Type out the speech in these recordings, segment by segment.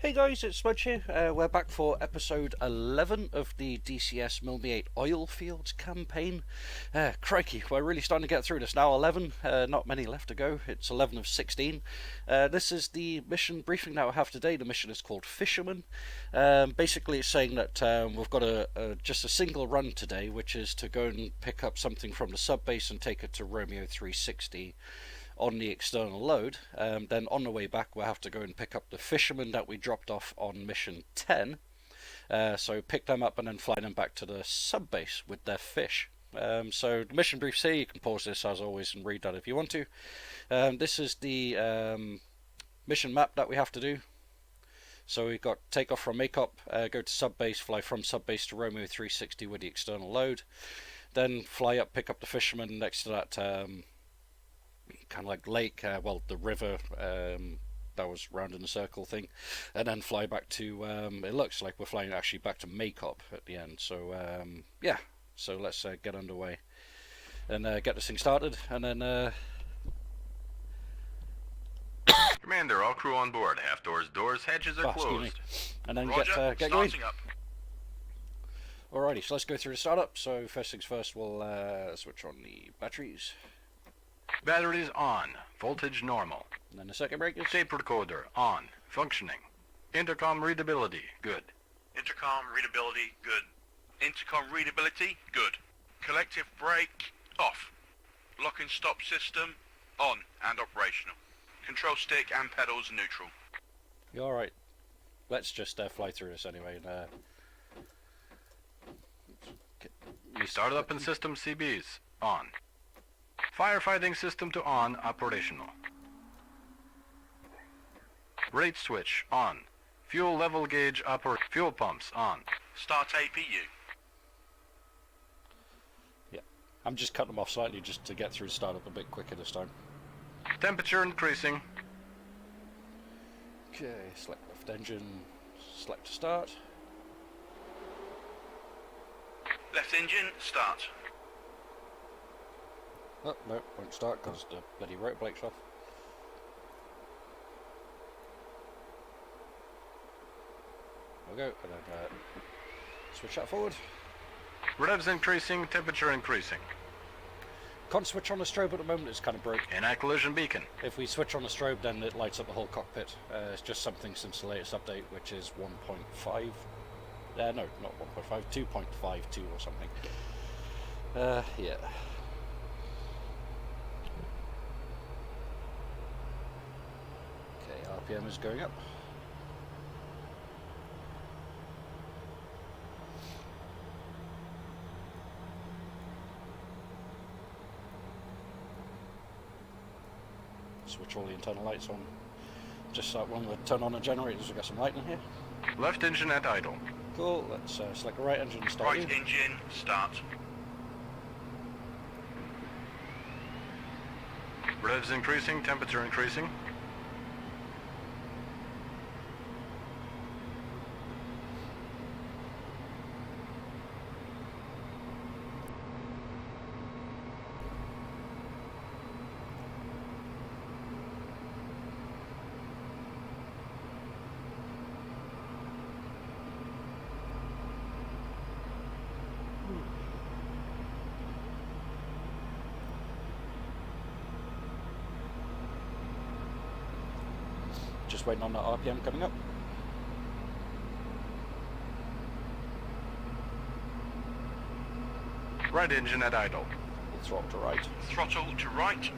Hey guys, it's Smudge here. We're back for episode 11 of the DCS Mil-Mi Oilfield Campaign. Crikey, we're really starting to get through this now. 11, not many left to go. It's 11 of 16. This is the mission briefing that we have today. The mission is called Fisherman. Basically it's saying that we've got just a single run today, which is to go and pick up something from the sub base and take it to Romeo 360 on the external load. Then on the way back we'll have to go and pick up the fishermen that we dropped off on mission 10. So pick them up and then fly them back to the sub base with their fish. So the mission briefs here, you can pause this as always and read that if you want to. This is the mission map that we have to do. So we've got take off from Makeup, go to sub base, fly from sub base to Romeo 360 with the external load, then fly up, pick up the fishermen next to that kind of like lake, well, the river that was round in a circle thing, and then fly back to it looks like we're flying actually back to Makeup at the end. So yeah, so let's get underway and get this thing started, and then Commander, all crew on board. Half doors, hedges are closed. And then Roger, get going. up. Alrighty, so let's go through the startup. So first things first, we'll switch on the batteries. Batteries on. Voltage normal. And then the circuit breakers. Tape recorder on. Functioning. Intercom readability good. Intercom readability good. Intercom readability good. Collective brake off. Lock and stop system on and operational. Control stick and pedals neutral. You alright? Let's just fly through this anyway. And, Startup and system CBs on. Firefighting system to on, operational. Rate switch on. Fuel level gauge fuel pumps on. Start APU. Yeah, I'm just cutting them off slightly just to get through the startup a bit quicker this time. Temperature increasing. Okay, select left engine, select to start. Left engine, start. Oh, no, won't start because the bloody rotor blake's off. There we go, and then switch that forward. Revs increasing, temperature increasing. Can't switch on the strobe at the moment, it's kind of broke. In-eye collision beacon. If we switch on the strobe, then it lights up the whole cockpit. It's just something since the latest update, which is 1.5. No, not 1.5, 2.52 or something. Yeah. Okay, RPM is going up. Switch all the internal lights on. Just like when we turn on the generators, we've got some light in here. Left engine at idle. Cool, let's select the right engine and start. Right engine, start. Revs increasing, temperature increasing. Just waiting on that RPM coming up. Right engine at idle. Throttle to right. Throttle to right.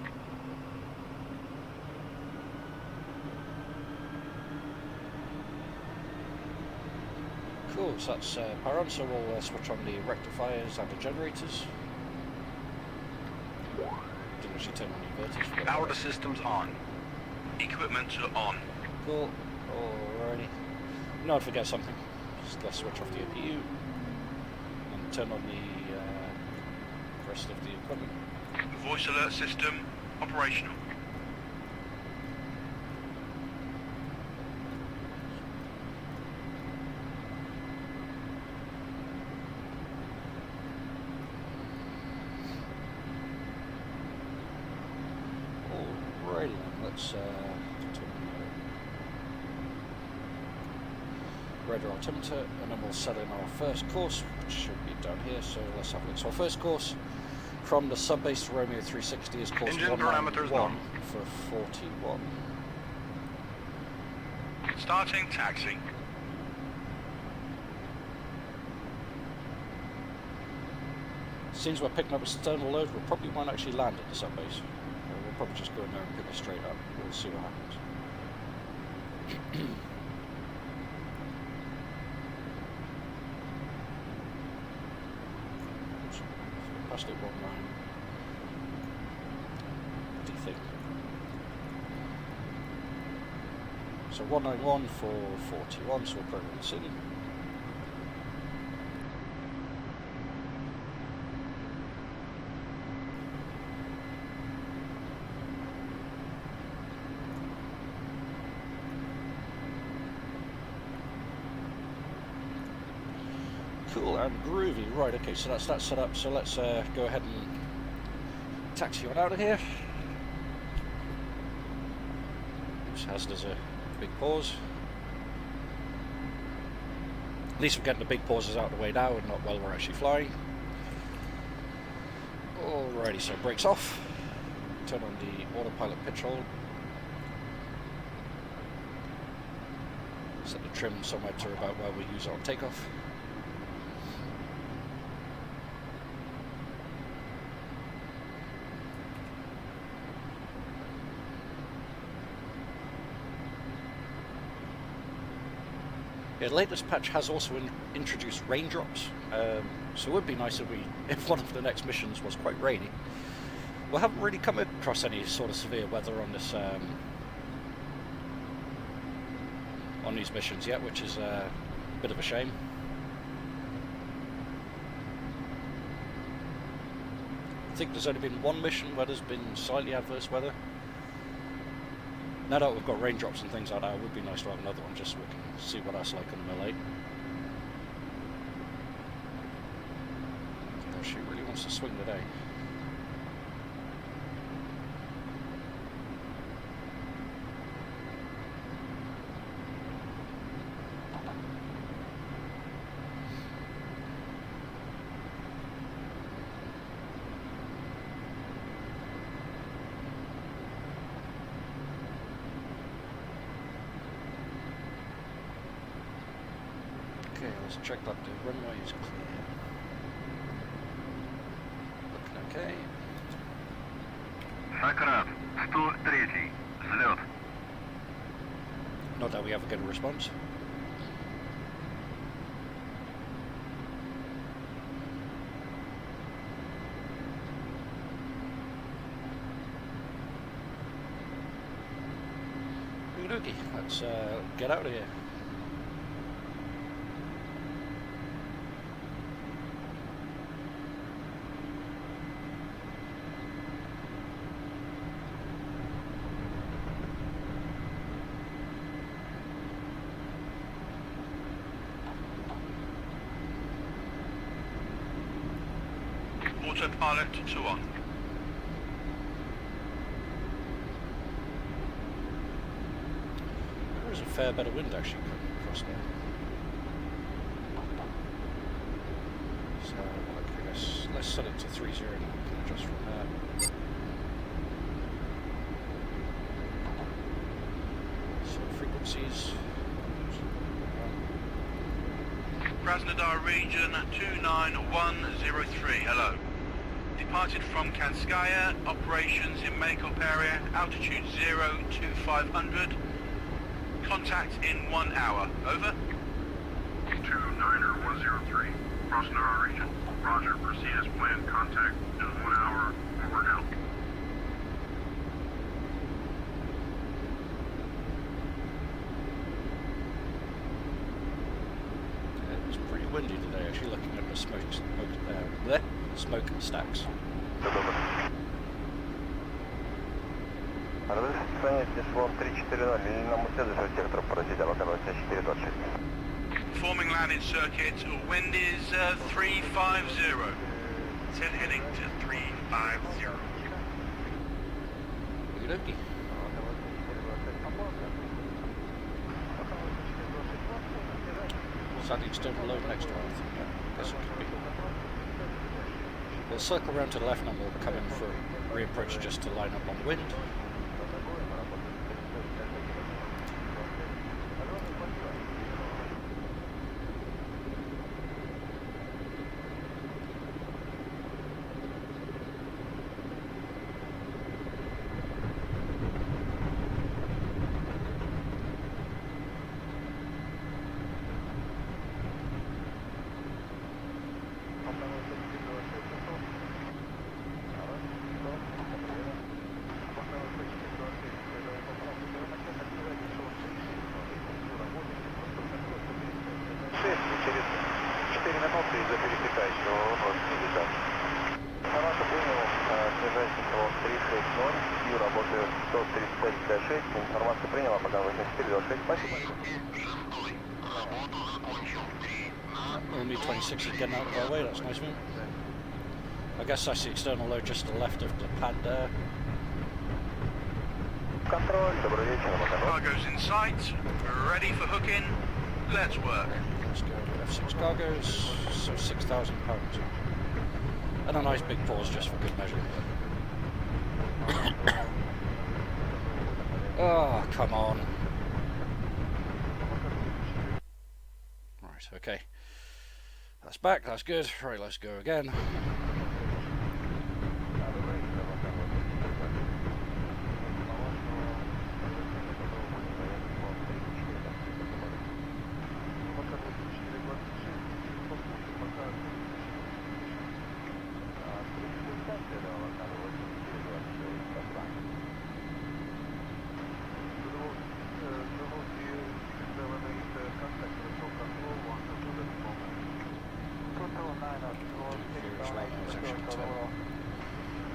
Cool, so that's power on, so we'll switch on the rectifiers and the generators. Didn't actually turn on the inverters. Power to systems on. Equipment on. Cool, alrighty. No, I'd forget something. Just let's switch off the APU and turn on the rest of the equipment. Voice alert system operational. Alrighty then, let's radar altimeter, and then we'll set in our first course, which should be down here. So let's have a look. So our first course from the subbase to Romeo 360 is course Engine parameters 191 normal. for 41. Starting taxi. Seems we're picking up external load, we probably won't actually land at the subbase. We'll probably just go in there and pick it straight up. We'll see what happens. Past it 19. What do you think? So 191 for 41, so we'll program this in. Cool and groovy. Right, okay, so that's that set up. So let's go ahead and taxi on out of here. Oops, as does a big pause. At least we're getting the big pauses out of the way now and not while we're actually flying. Alrighty, so brakes off. Turn on the autopilot pitch hold. Set the trim somewhere to about where we use it on takeoff. Yeah, the latest patch has also introduced raindrops, so it would be nice if one of the next missions was quite rainy. We haven't really come across any sort of severe weather on this on these missions yet, which is a bit of a shame. I think there's only been one mission where there's been slightly adverse weather. Now that we've got raindrops and things like that, it would be nice to have another one just so we can see what that's like on the Mil-8. Oh, she really wants to swing today. Okay, let's check that the runway is clear. Looking okay. Sakrab, 103, взлет. Not that we ever get a response. Okey-dokey, let's get out of here. Autopilot to on. There is a fair bit of wind actually coming across there. So, look, I guess let's set it to 30 and we can adjust from there. So, frequencies. Krasnodar region 29103. Hello. Departed from Kanskaya. Operations in Maykop area. Altitude 0 to 500. Contact in 1 hour. Over. 29103, Krasnodar region. Roger, proceed as planned. Contact in 1 hour. Over now. It's pretty windy today actually, looking at the smoke stacks. Forming landing circuit. Wind is 350. Set heading to 350. Okey-dokey. Is that the external load next door? I think, yeah. Guess it could be. We'll circle around to the left and we'll come in for a reapproach just to line up on the wind. Mil-Mi 26 is getting out of our way, that's nice of him. I guess that's the external load just to the left of the pad there. Cargo's in sight. Ready for hooking. Let's work. Let's go F6 cargoes, so 6,000 pounds. And a nice big pause just for good measure. Oh, come on. Right, okay. That's back, that's good. Right, let's go again.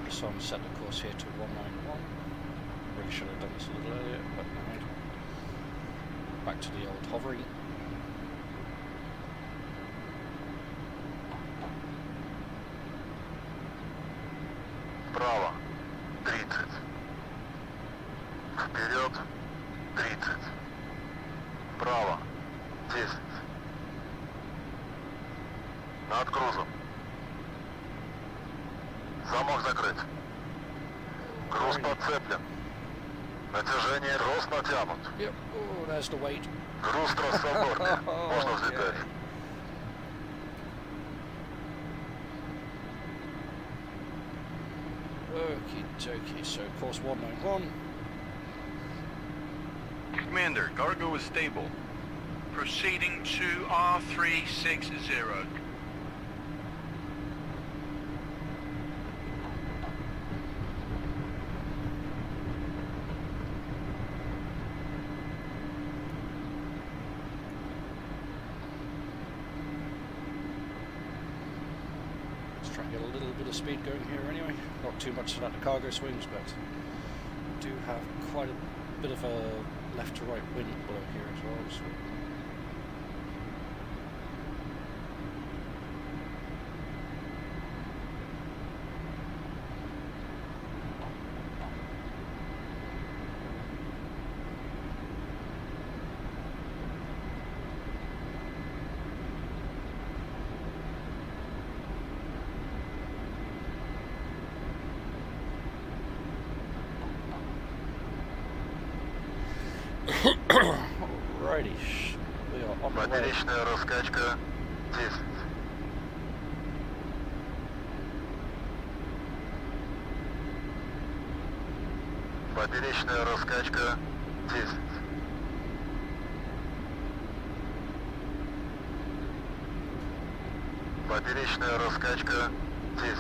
So I'm set the course here to 191. Really should have done this a little earlier, but never mind. Back to the old hovering. Право 30. Вперед 30. Право 10. Над грузом. Замок закрыт. Груз подцеплен. Натяжение рост натянут. Yep. Oh, there's the weight. Груз тросса в норме. Можно взлетать. Okie dokie, so course 191. Commander, cargo is stable. Proceeding to R360. Let's try and get a little bit of speed going here anyway. Not too much so that the cargo swings, but do have quite a bit of a left to right wind blow here as well. So. Alrighty, we are on the way. Поперечная раскачка 10. Поперечная раскачка 10. Поперечная раскачка 10.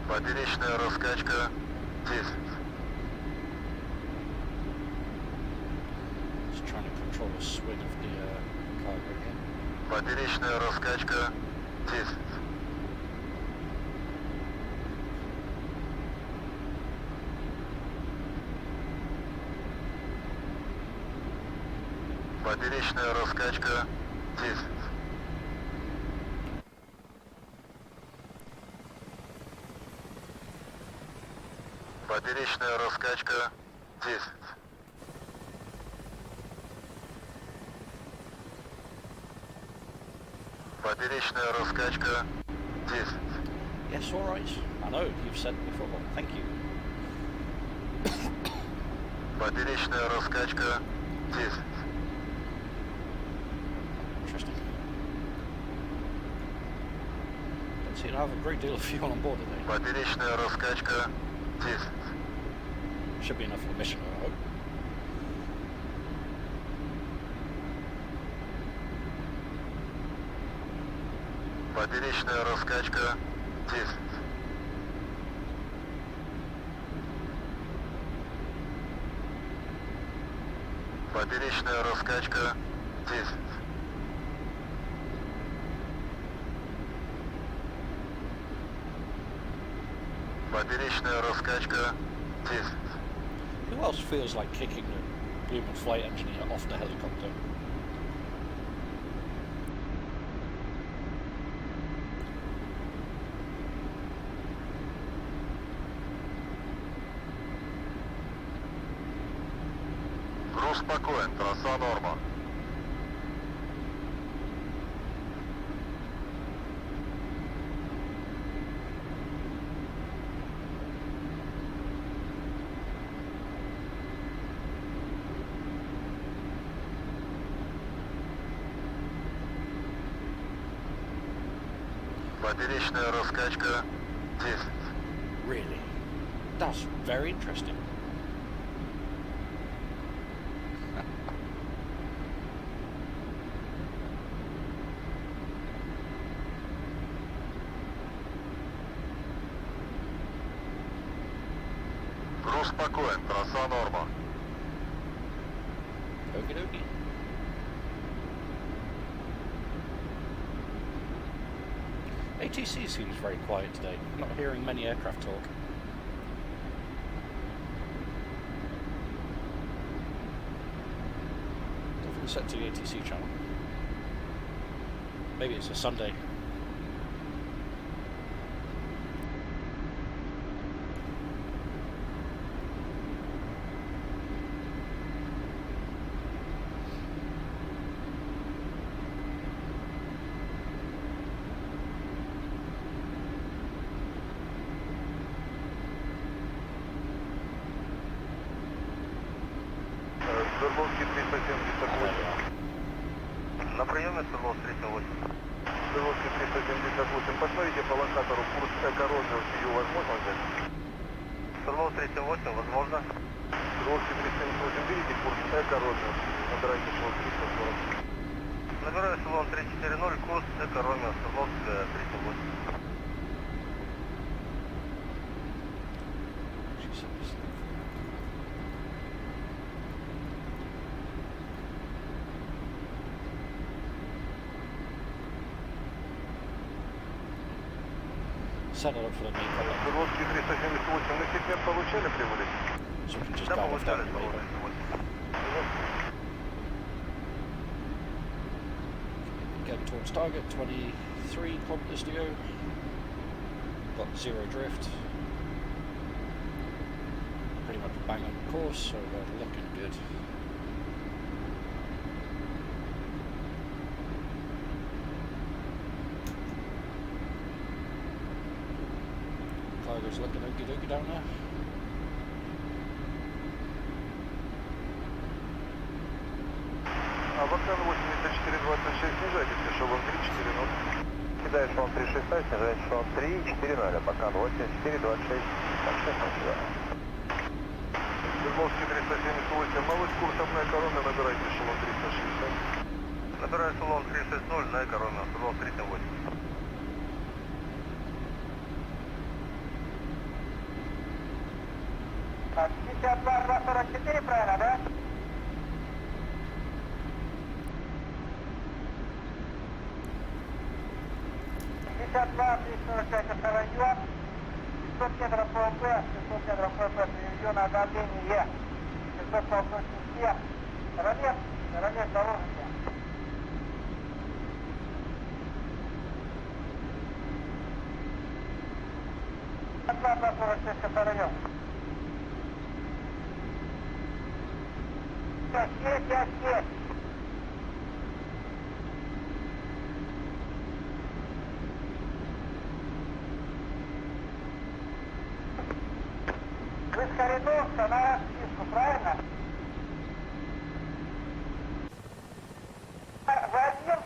Поперечная раскачка 10. Just trying to control the swing of the cargo here. Поперечная раскачка 10. Поперечная раскачка 10. Поперечная раскачка 10. Поперечная раскачка 10. Yes, all right. I know, you've said it before. Thank you. Поперечная раскачка 10. Interesting. Don't seem to have a great deal of fuel on board today. Поперечная раскачка 10. Should be enough for the mission, I hope. Поперечная раскачка 10. Поперечная раскачка 10. Поперечная раскачка 10. Who else feels like kicking the blooming flight engineer off the helicopter? Груз спокоен, трасса норма. Поперечная раскачка 10. Really? That's very interesting. Груз спокоен, трасса норма. Okie dokie. ATC seems very quiet today. Not hearing many aircraft talk. Definitely set to the ATC channel. Maybe it's a Sunday. Свердловский 378. На приеме Свердлов 308. Свердловский 378. Посмотрите по локатору курс Эко-Ромео, сию возможно взять? Свердлов 308, возможно. Свердловский 378, видите курс Эко-Ромео? Набирайте Свердлов 340. Набираю Свердлов 340, курс Эко-Ромео, Свердловская 308. She said this. Set it up for the main contact, Свердловский 378, на сегмент получали прибыли? so we can just Да, dive off down получали the Свердлов radar. 308. Getting towards target, 23 kilometers to go. Got zero drift. Pretty much bang on course, so we're looking good. Cargo's looking okie dokie down there. Абакан 8426, снижайтесь, эшелон 340. Кидаю эшелон 360, снижаю эшелон 340, Абакан 8426. Свердловский 378, малыш курсом на Эко-Ромео, набирайте эшелон 360. Набираю эшелон 360 на Эко-Ромео, Свердлов 308. Так, 52-244, правильно, да? Район, 500 метров ПВП, 600 метров ПВП, приведено давление 600 полтости, ранец доложите. 246 район. Есть. Кореновка на расписку, правильно? Владимир.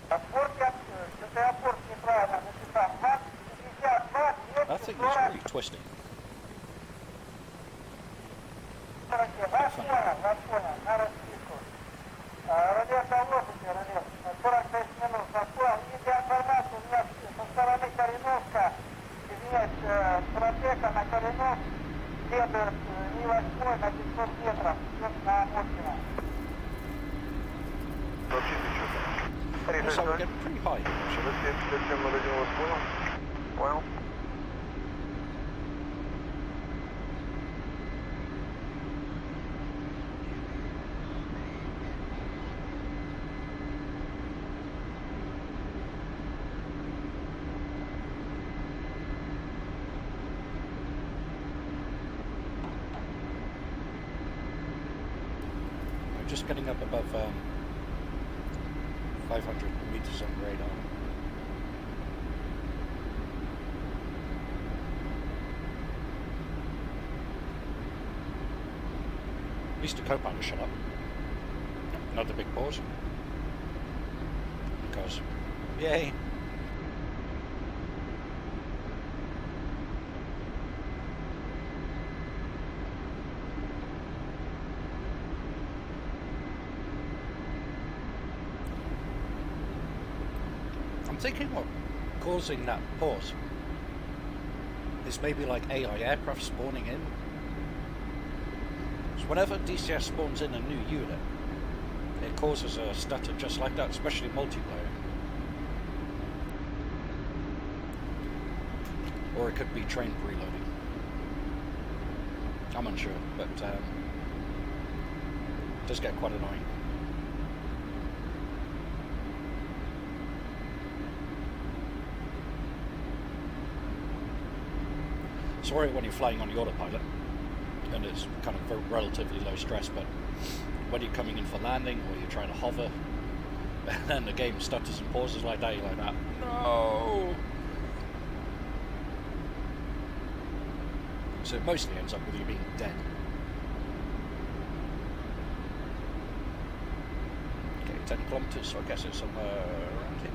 Апорт неправильно написал. 52, That thing is really twisting. вас понял, на расписку. Рулет доложите, рулет. 46 минут, вас понял. И для информации у меня со стороны Кореновска, извиняюсь, протека на Коренов следует Ми-8 на 500 метров, на Москина. Сообщите что-то. Also, we're getting pretty high. Зачем надо делать, понял? Понял. We're just getting up above 500 meters on radar. At least the co-pilot shut up. Another big pause. Because, yay! I'm thinking what causing that pause is maybe like AI aircraft spawning in. So whenever DCS spawns in a new unit, it causes a stutter just like that, especially multiplayer. Or it could be train preloading. I'm unsure, but it does get quite annoying. Sorry when you're flying on the autopilot and it's kind of relatively low stress, but when you're coming in for landing or you're trying to hover and then the game stutters and pauses like that, you're like that. No! So it mostly ends up with you being dead. Okay, 10 kilometers, so I guess it's somewhere around here.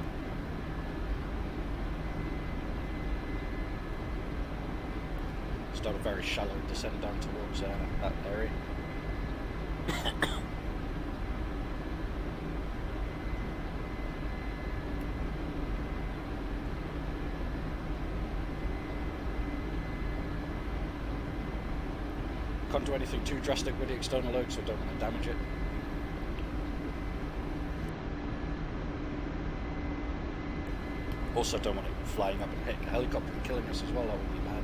Start a very shallow descent down towards that area. Can't do anything too drastic with the external load, so don't want to damage it. Also don't want it flying up and hitting a helicopter and killing us as well, that would be bad.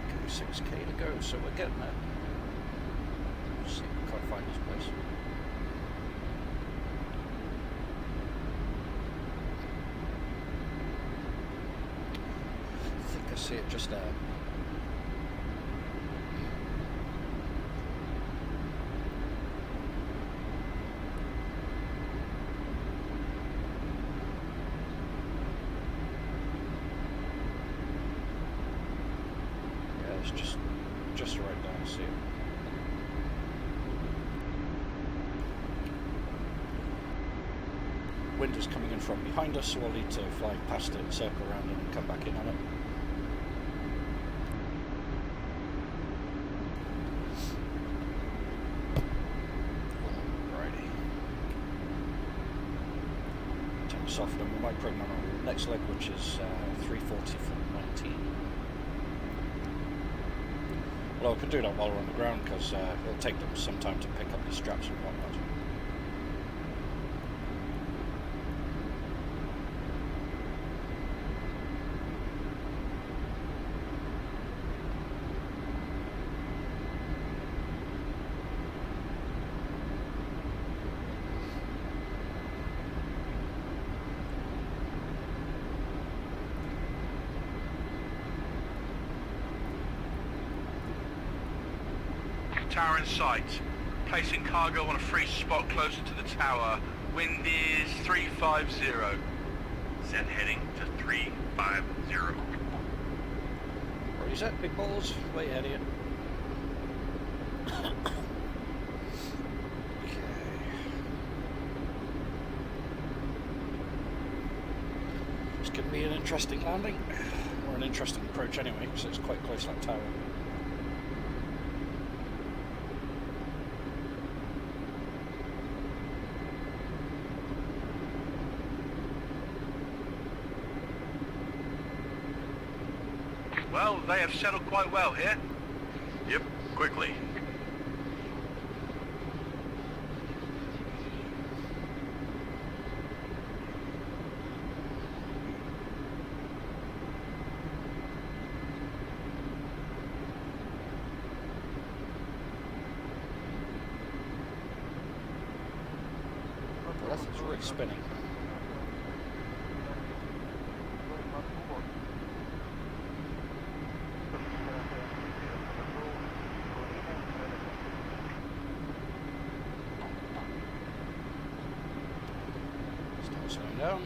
Okay, 6k to go, so we're getting there. Let's see if we can't find this place. I think I see it just there. Yeah, it's just right down, I see it. Wind is coming in from behind us, so we'll need to fly past it, circle around it and come back in on it. Alrighty. Take us off, and we might bring on our next leg, which is 340 for 19. Well, we can do that while we're on the ground, because it'll take them some time to pick up the straps and whatnot. tower in sight. Placing cargo on a free spot closer to the tower. Wind is 350. Set heading to 350. Ready set, big balls. Way ahead of you. Okay. It's going to be an interesting landing. Or an interesting approach anyway, because it's quite close to that tower. Well, they have settled quite well here. Yep, quickly. The left is really spinning. Start slowing down.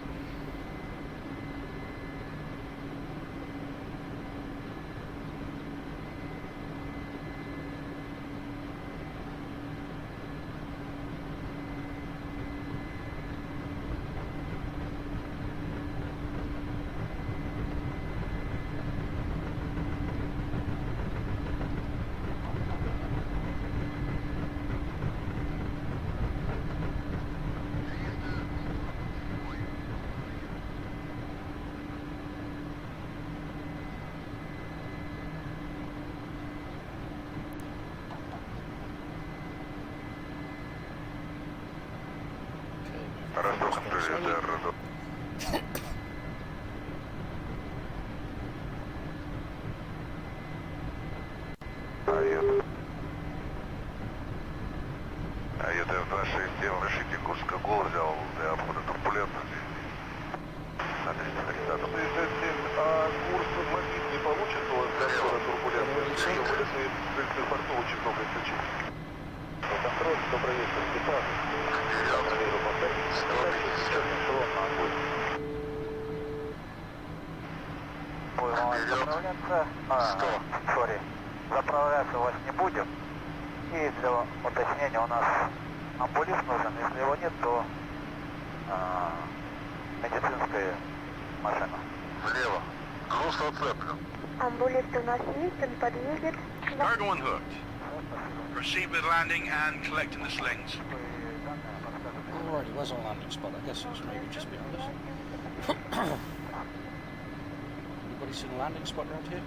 АЕТФ 267, решите курс Кагол взял для обхода турбулентности. На 330. 67, а курс Магнит не получит для обхода турбулентности? У улицы в порту очень много исключений. Контроль, добрый вечер, экипаж. Я проверю повторить. Эшелон на огонь. Заправляться, сори, заправляться у вас не будем. И для уточнения у нас амбулист нужен, если его нет, то медицинская машина. Влево. Груз отцеплен. Амбулист у нас есть, он подъедет. Cargo unhooked. Proceed with landing and collecting the slings. Alrighty, where's our landing spot? I guess it's maybe just behind us. Anybody seen a landing spot around here?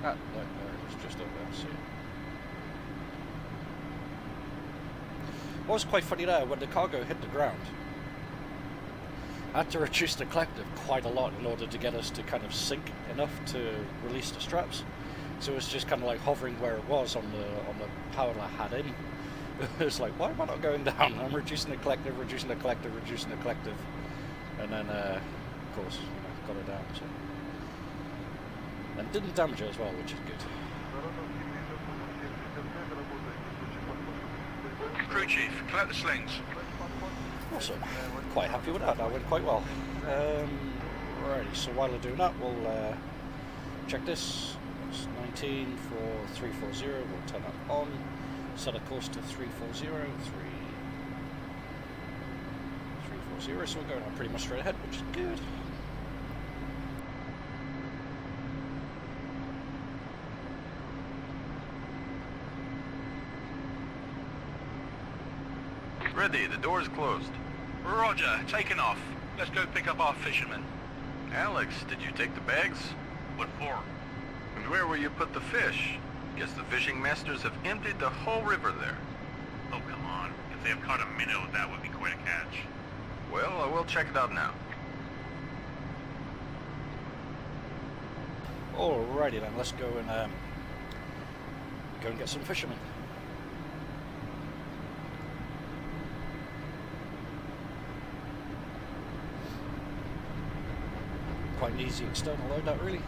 Ah, there, it's just up there, see it. What was quite funny there, when the cargo hit the ground, I had to reduce the collective quite a lot in order to get us to kind of sink enough to release the straps. So it was just kind of like hovering where it was on the power I had in. It's like, why am I not going down? I'm reducing the collective, reducing the collective, reducing the collective, and then of course, got it down. So. And didn't damage it as well, which is good. Crew chief, collect the slings. Awesome. Quite happy with that. That went quite well. Alrighty, so while we're doing that, we'll check this. It's 19 for 340. We'll turn that on. Set a course to 340. 340. So we're going on pretty much straight ahead, which is good. Ready, the door is closed. Roger, taking off. Let's go pick up our fishermen. Alex, did you take the bags? What for? And where will you put the fish? Guess the fishing masters have emptied the whole river there. Oh, come on. If they have caught a minnow, that would be quite a catch. Well, I will check it out now. Alrighty then, let's go and get some fishermen. quite an easy external loadout really.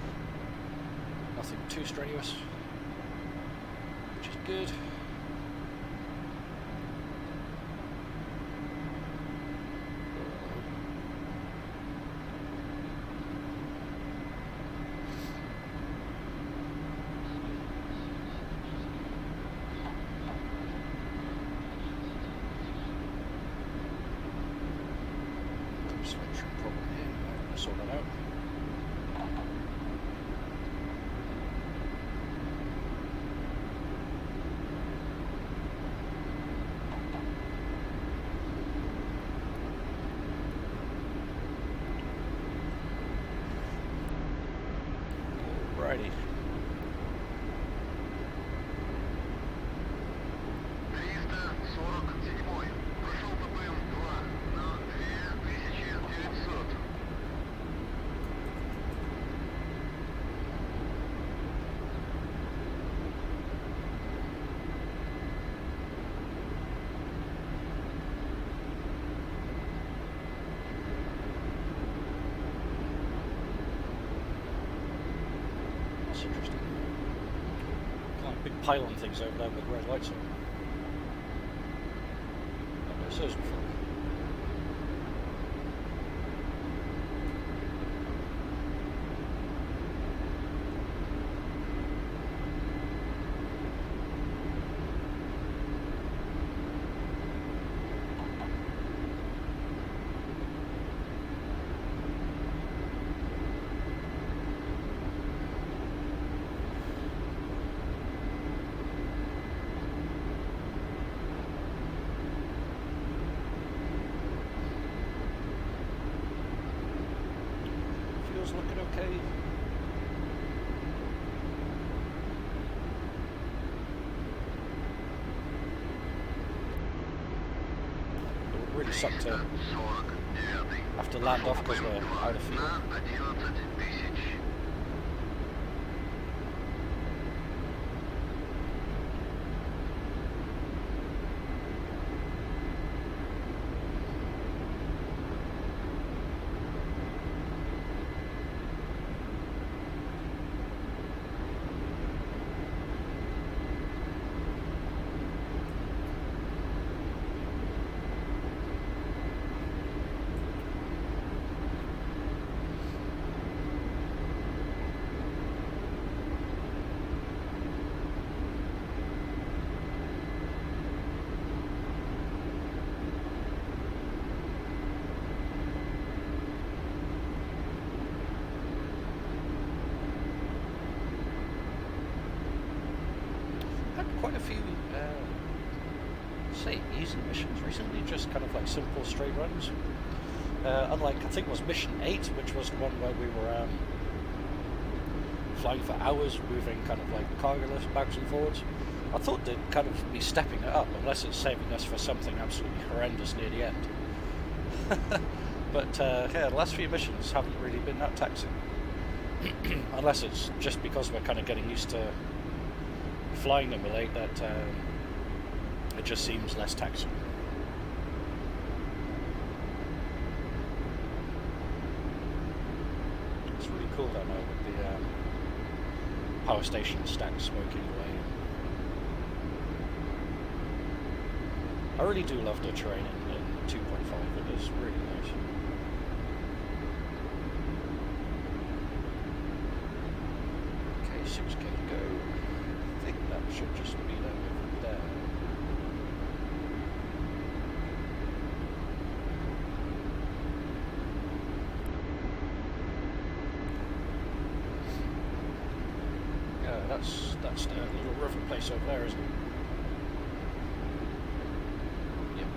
Nothing too strenuous, which is good. Selection problem here, I'm going to sort that out. Alrighty. That's interesting. Like big pylon things over there with red lights on. I've noticed those before. Fuel's looking okay. It would really suck to have to land off because we're out of fuel. Quite a few, say, easy missions recently, just kind of like simple straight runs. Unlike, I think it was mission 8, which was the one where we were flying for hours, moving kind of like cargo lifts backwards and forwards. I thought they'd kind of be stepping it up, unless it's saving us for something absolutely horrendous near the end. But yeah, the last few missions haven't really been that taxing. Unless it's just because we're kind of getting used to flying them with 8 that it just seems less taxing. It's really cool though now with the power station stack smoking away. I really do love the terrain in 2.5, it is really nice. Okay, 6k to go. I think that should just be down over there. Yeah, that's the little river place over there, isn't it? Yep.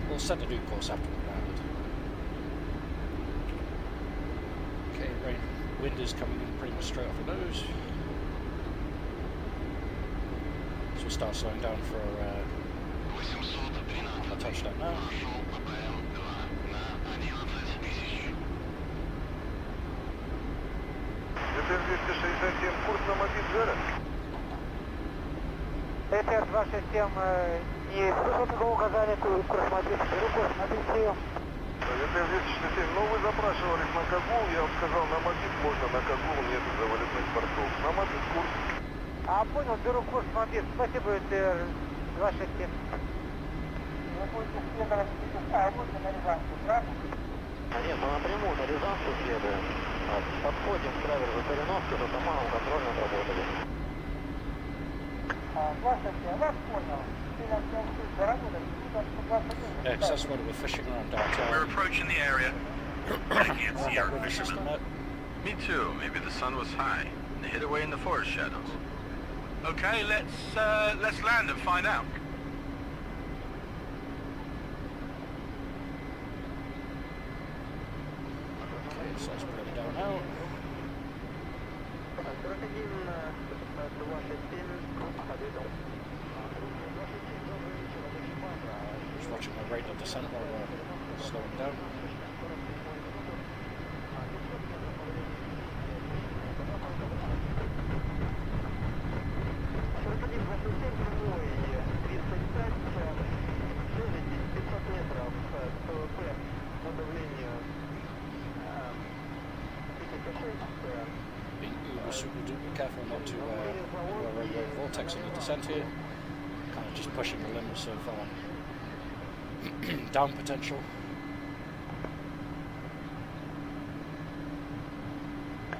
We'll set a new course after we landed. Okay, wind is coming in pretty much straight off the nose. So we'll start slowing down for a touchdown now. ДТ-267, курс на Мобиль-0. DCS 267, не слышал такого указания, курс Мобиль, беру курс Мобиль, прием. Это 267. Ну, вы запрашивались на Кагул, я вам сказал, на Мобит можно, на Кагул нет завалитных бортов. На Мобит курс. А, понял, беру курс Мобит. Спасибо, это 267. Вы будете следовать лучше на Рязанку, правильно? Нет, мы напрямую на Рязанку следуем. Подходим к траверсу Кореновки, до Тамагу контрольно отработали. 267, вас понял. Yeah, 'cause that's where we're fishing around We're downtown. approaching the area. Taking it, Around that Sierra river system fisherman. there. Me too. Maybe the sun was high. And they hid away in the forest shadows. Okay, let's land and find out. Okay, so let's put it down now. 41, 267, Just watching the rate of descent while we're slowing down. Being uber super duper careful not to go vortex in the descent here. Kind of just pushing the limits of down potential.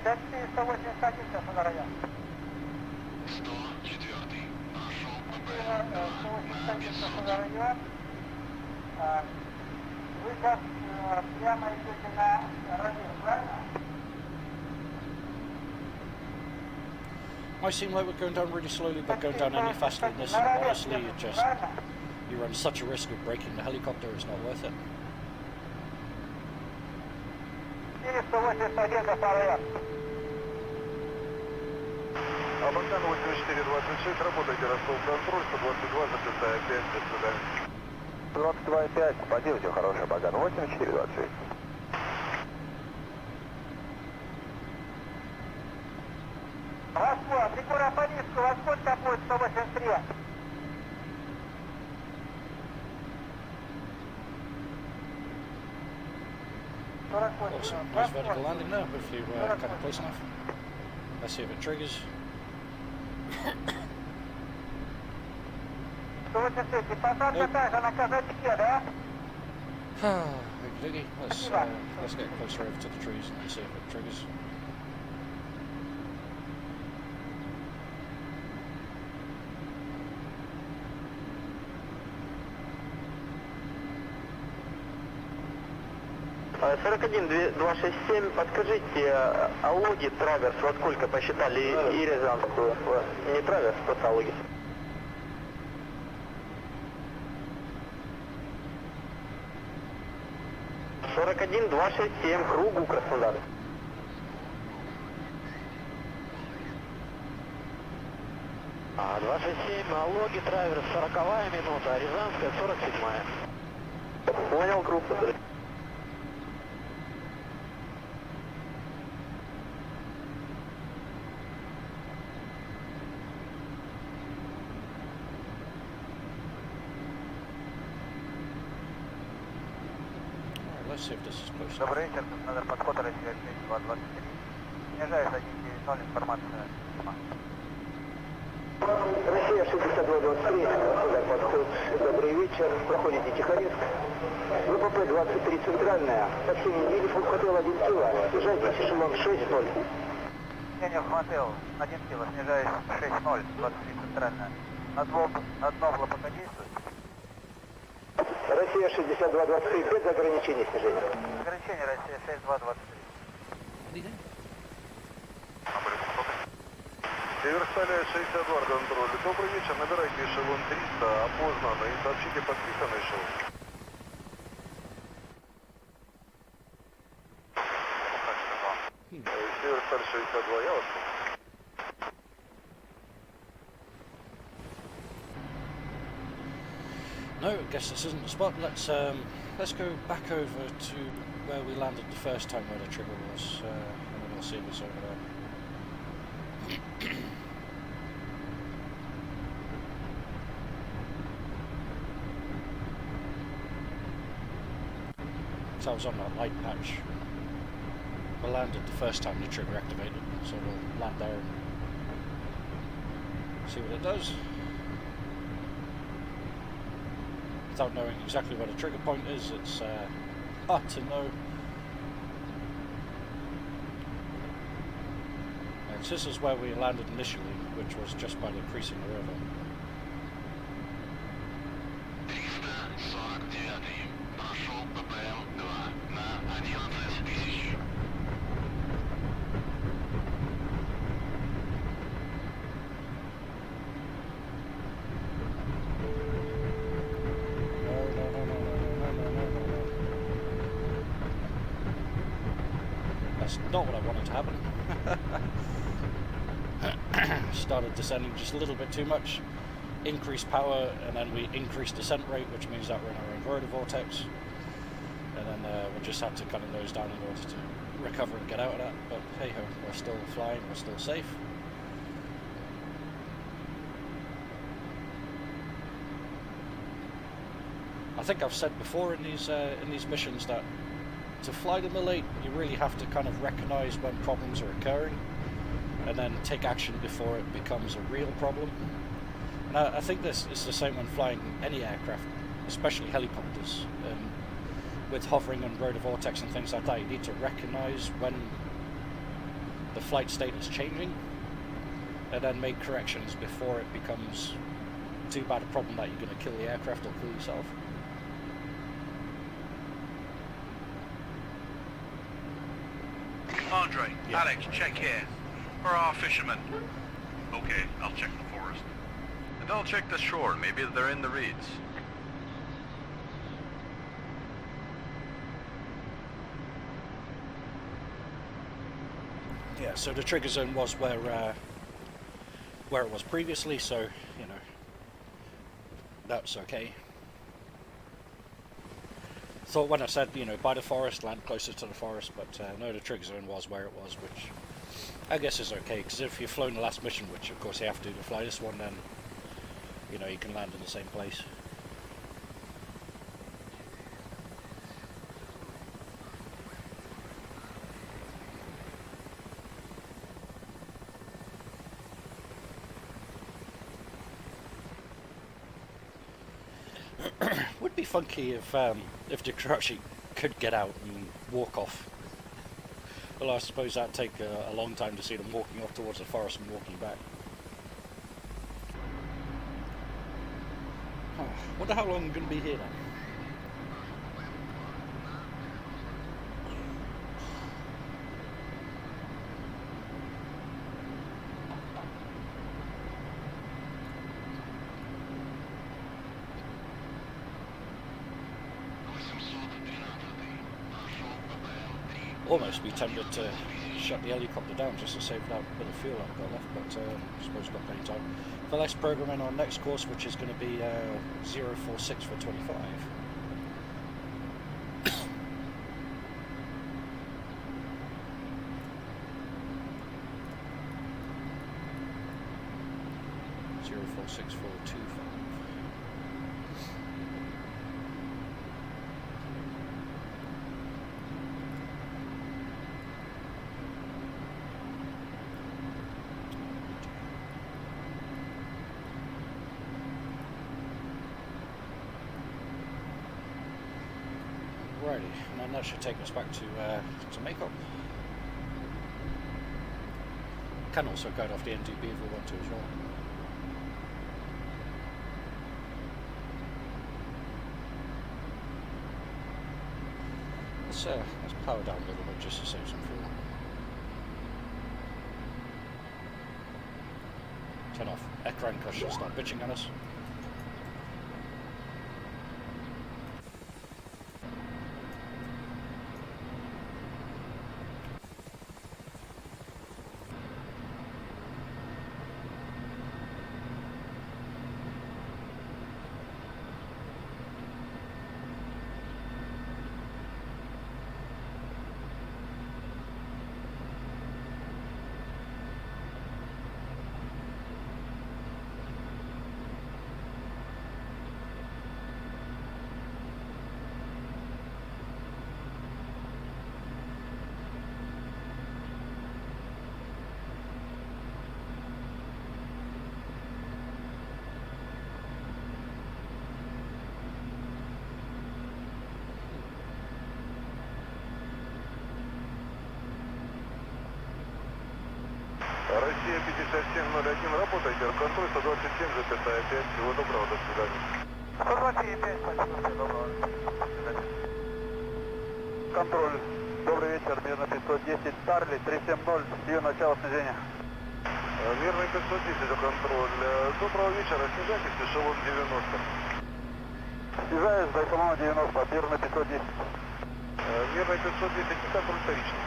Такси 181 сейчас на район. 104. Нашел ПП. 181 сейчас на район. Вы сейчас прямо идете на район, правильно? Might seem like we're going down really slowly, but going down any faster than this, honestly, you run such a risk of breaking the helicopter, it's not worth it. 181 сейчас на район. Абакан 8426, работайте, Ростов контроль, 122,5, до свидания. 22,5, поддержите, хороший Баган, 8426. Москва, прикура по низку, во сколько будет 183? Awesome, nice vertical landing there, hopefully we're kind of close enough. Let's see if it triggers. 183, посадка также на казачке, да? Okey-dokey. Let's get closer over to the trees and see if it triggers. А, 41-267, подскажите, Алоги, Траверс, во сколько посчитали и Рязанскую? Не Траверс, просто Алоги. — 41-267, кругу Краснодар. А, 267, Алоги, Траверс, 40-я минута, Рязанская, 47-я. Понял, группа. Let's see if this is close enough. Добрый вечер, Краснодар, подход Россия 6223. Снижаюсь 190, информация. Россия 6223, Краснодар, подход. Добрый вечер, проходите Тихорецк. ВПП 23 центральная, сообщение Виллифуд хотел 1 кило, снижайтесь эшелон 6-0. Сенев Матео, 1 кило, снижаюсь 6-0, 23 центральная. На дно глубоко действует. Россия 6223, без ограничений снижения. Ограничение Россия 6223. Anything? Северсталия 62 контроль. Добрый вечер, набирайте эшелон 300, опознанно, и сообщите подписанный эшелон. Северсталь 62, я вас слушаю. No, I guess this isn't the spot. Let's go back over to where we landed the first time where the trigger was, and then we'll see if it's over there. because I was on that light patch. I landed the first time the trigger activated, so we'll land there and see what it does. Without knowing exactly where the trigger point is, it's hard to know. And this is where we landed initially, which was just by the crease in the river. Not what I wanted to happen. Started descending just a little bit too much, increased power, and then we increased descent rate, which means that we're in our inverted vortex, and then we just had to kind of nose down in order to recover and get out of that. But hey ho, we're still flying, we're still safe. I think I've said before in these missions that to fly the Mil-8, you really have to kind of recognise when problems are occurring and then take action before it becomes a real problem. And I think this is the same when flying any aircraft, especially helicopters. With hovering on rotor vortex and things like that, you need to recognise when the flight state is changing and then make corrections before it becomes too bad a problem that you're going to kill the aircraft or kill yourself. Andre, Yeah. Alex, check here. Where are our fishermen? Okay, I'll check the forest. And I'll check the shore. Maybe they're in the reeds. Yeah, so the trigger zone was where it was previously, so, you know, that's okay. Thought when I said, you know, by the forest, land closer to the forest, but no, the trigger zone was where it was, which I guess is okay, because if you've flown the last mission, which of course you have to fly this one, then, you know, you can land in the same place. Would be funky if the crew actually could get out and walk off. Well, I suppose that'd take a long time to see them walking off towards the forest and walking back. Wonder how long I'm going to be here then. Almost be tempted to shut the helicopter down just to save that bit of fuel I've got left, but I suppose I've got plenty of time. For let's program in our next course, which is going to be 046 for 25. Righty, and then that should take us back to Mako. Can also guide off the NDB if we want to as well. Let's power down a little bit just to save some fuel. Turn off Ekran because she'll start bitching at us. Россия 5701, работайте, контроль 127, запятая 5, всего доброго, до свидания. 127, спасибо, доброго. Контроль. Добрый вечер, мирно 510, Старли, 370, ее начало снижения. Мирный 510, контроль. Доброго вечера, снижайтесь, эшелон 90. Снижаюсь до эшелона 90, мирно 510. Мирный 510, контроль вторичный.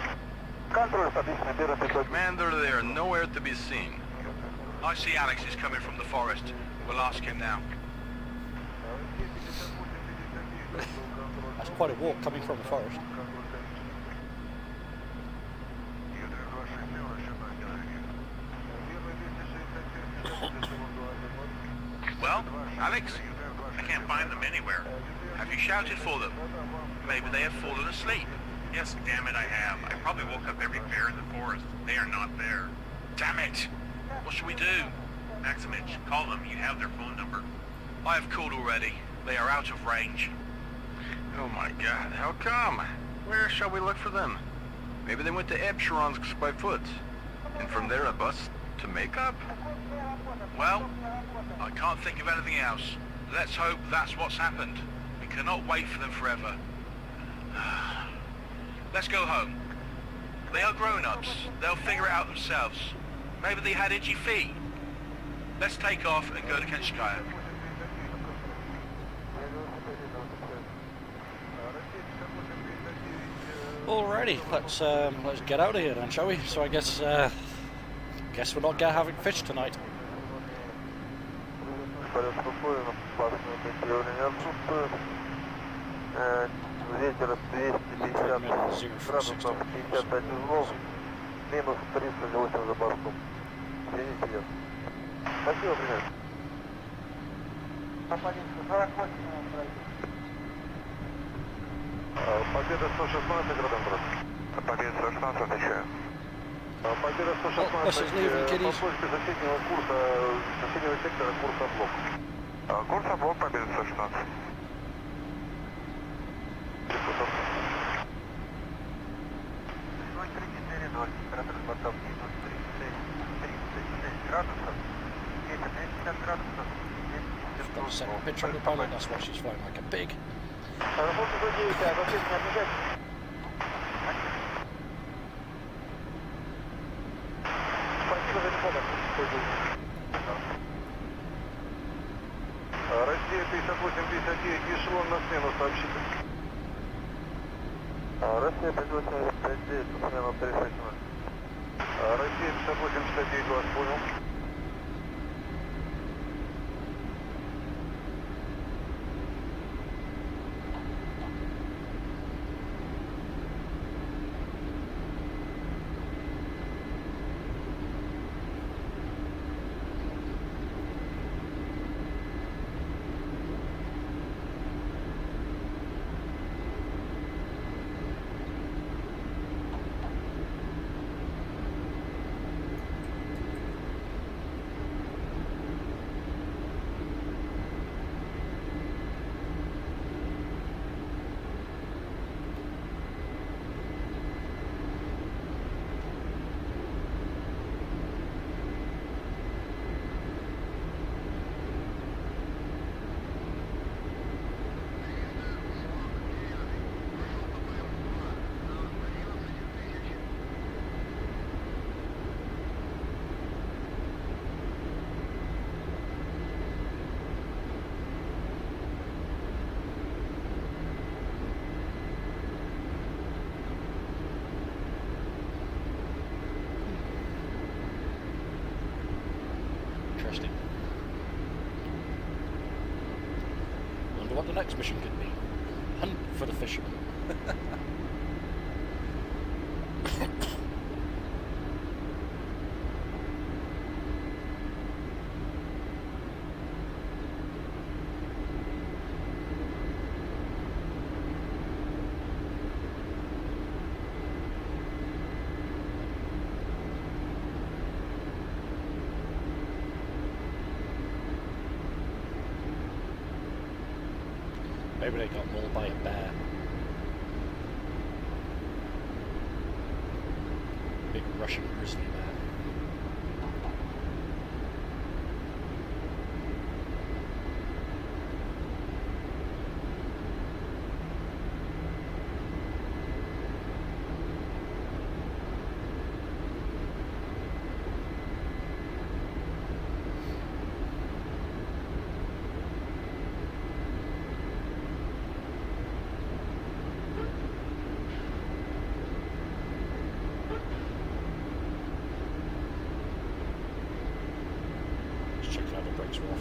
Контроль вторичный, мирно 510. Commander, they are nowhere to be seen. I see Alex is coming from the forest. We'll ask him now. That's quite a walk coming from the forest. Well, Alex? I can't find them anywhere. Have you shouted for them? Maybe they have fallen asleep. Yes, damn it, I have. I probably woke up every bear in the forest. They are not there. Damn it! What should we do? Maximich, call them. You have their phone number. I have called already. They are out of range. Oh my god, how come? Where shall we look for them? Maybe they went to Epsheronsk by foot. And from there a bus to Makeup? Well, I can't think of anything else. Let's hope that's what's happened. We cannot wait for them forever. Let's go home. They are grown-ups. They'll figure it out themselves. Maybe they had itchy feet. Let's take off and go to Kenchkaya. Alrighty, let's get out of here then, shall we? So I guess we're not having fish tonight. Ветер 250 градусов, 55 узлов, минус 308 за бортом. Извините, идет. Спасибо, привет. Полиция 48 Победа 116, градом. Победа 116, отвечаю. Победа 116, по точке соседнего курса, соседнего сектора, курс облог. Курс облог, победа 116. температура бортов минус 36 градусов, ветер 250 градусов, Got a second picture of the pilot, that's why she's flying like a pig. Работа 109, вообще не отвечать. Спасибо за помощь. Россия 58-59, эшелон на смену, сообщите. Россия 58-59, смена 36. Россия 58-59, вас понял. Interesting. Wonder what the next mission could be. Hunt for the fisherman. Maybe they got mauled by a bear. Big Russian grizzly bear. the brakes were off.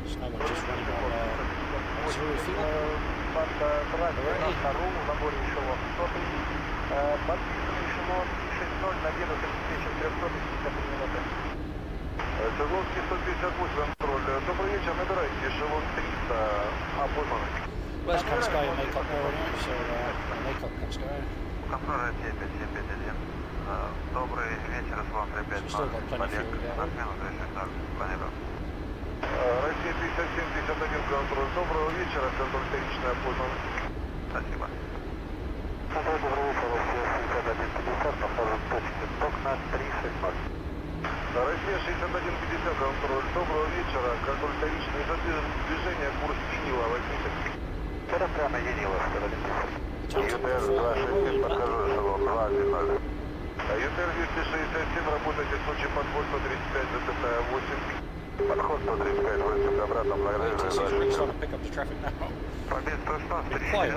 Someone just running on zero fuel. Согловский 158, контроль. Добрый вечер, набирайте эшелон 300, опознанный. Where's Kamskaya and Makeup there anyway? So, Makeup Kamskaya. Контроль 7571. Добрый вечер, эшелон 35. Still got plenty of fuel there. Планирую. Россия 5751, контроль. Доброго вечера, контроль вторичный опознан. Спасибо. Контроль, добрый вечер, Россия 6150, повторим точки ток на 360. Россия 6150, контроль. Доброго вечера, контроль вторичный. Движение, курс Винила, 83. Вперед прямо Винила, 110. ЮТР 267, подхожу, эшелон 210. ЮТР 267, работайте в случае подход 135, ЗТТ 8. Подход 135, вылетит обратно, благодарю. DCS is really starting to pick up the traffic now. Победа 116, Quiet,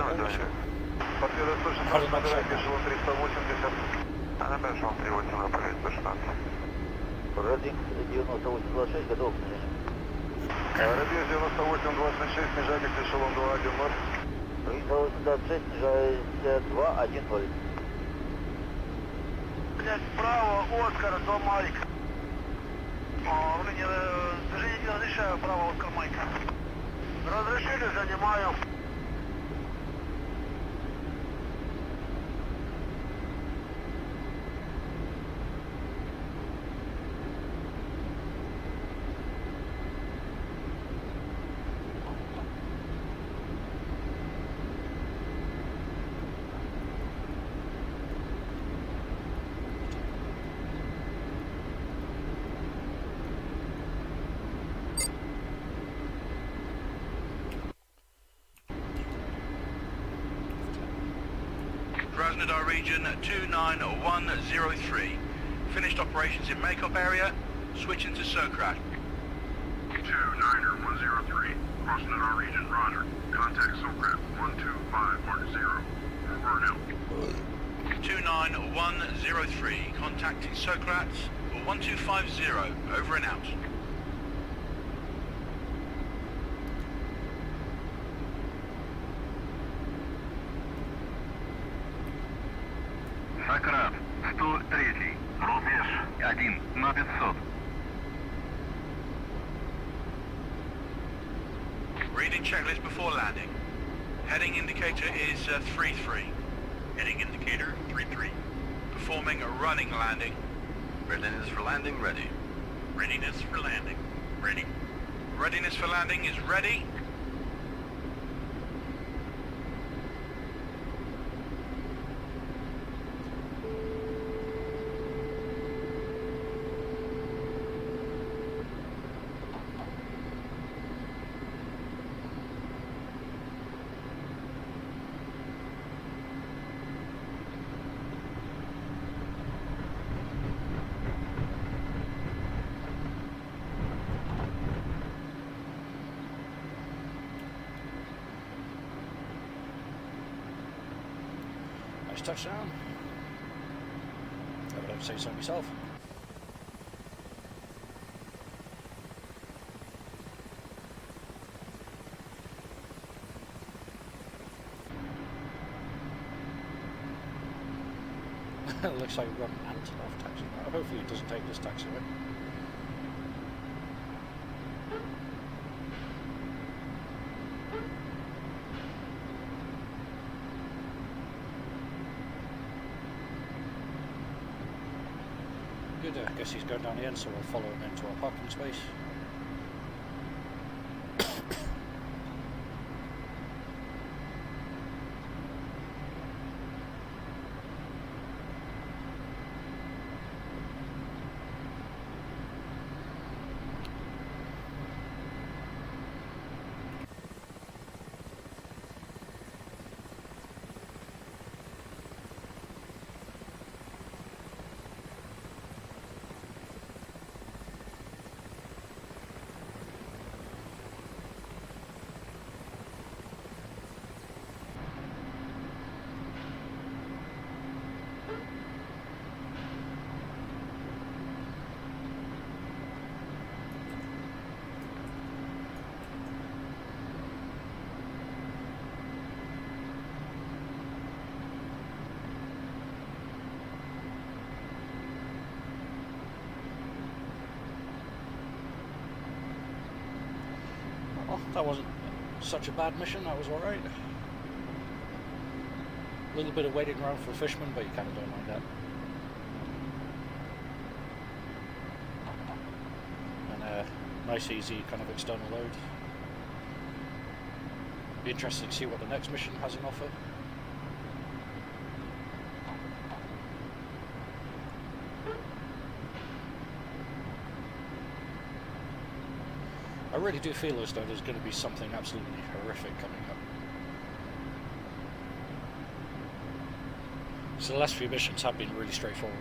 Победа 116, набирайте эшелон 380. Набирай эшелон 380, победа 116. Радик 9826, готов к снижению. Радио 9826, снижайтесь, эшелон 210. 386, снижайся 210. Блять, справа, Оскар, до Майк. Движение не разрешаю, право, Оскар, Майк. Разрешили, занимаю. Krasnodar region 29103. Finished operations in makeup area. Switching to Sokrat. 29103. Krasnodar region, roger. Contact Sokrat 12510. Over and out. 29103. Contacting Sokrat 1250. Over and out. Сократ, 103. Рубеж 1 на 500. Reading checklist before landing. Heading indicator is 33. Heading indicator 33. Performing a running landing. Readiness for landing ready. Readiness for landing. Ready. Readiness for landing is ready. Nice touchdown. I don't say so myself. It looks like we've got an Antonov taxi now. Hopefully it doesn't take this taxiway. Good, I guess he's going down the end, so we'll follow him into our parking space. Well, that wasn't such a bad mission, that was alright. A little bit of waiting around for fishermen, but you kind of don't mind that. And a nice easy kind of external load. Be interested to see what the next mission has on offer. I really do feel as though there's going to be something absolutely horrific coming up. So the last few missions have been really straightforward.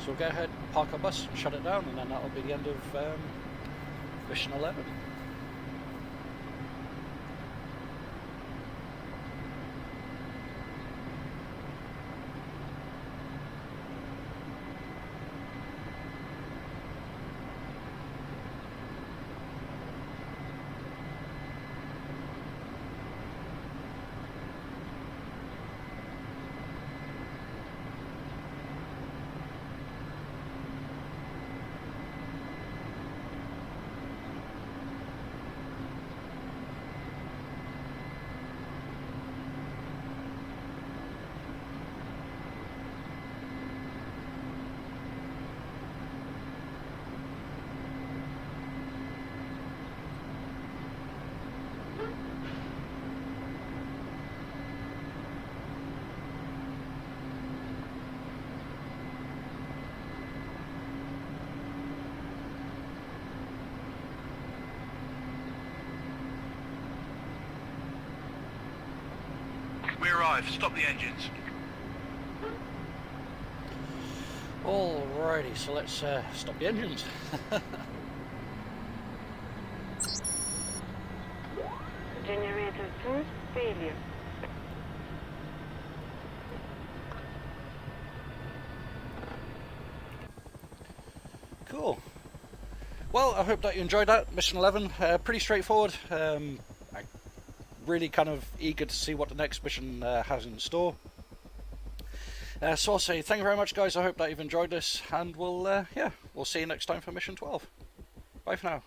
So we'll go ahead, park our bus and shut it down, and then that'll be the end of mission 11. We arrived. Stop the engines. Alrighty, so let's stop the engines. Generator 2 failure. Cool. Well, I hope that you enjoyed that. Mission 11, pretty straightforward. I'm really kind of eager to see what the next mission has in store. So I'll say thank you very much, guys. I hope that you've enjoyed this, and we'll see you next time for Mission 12. Bye for now.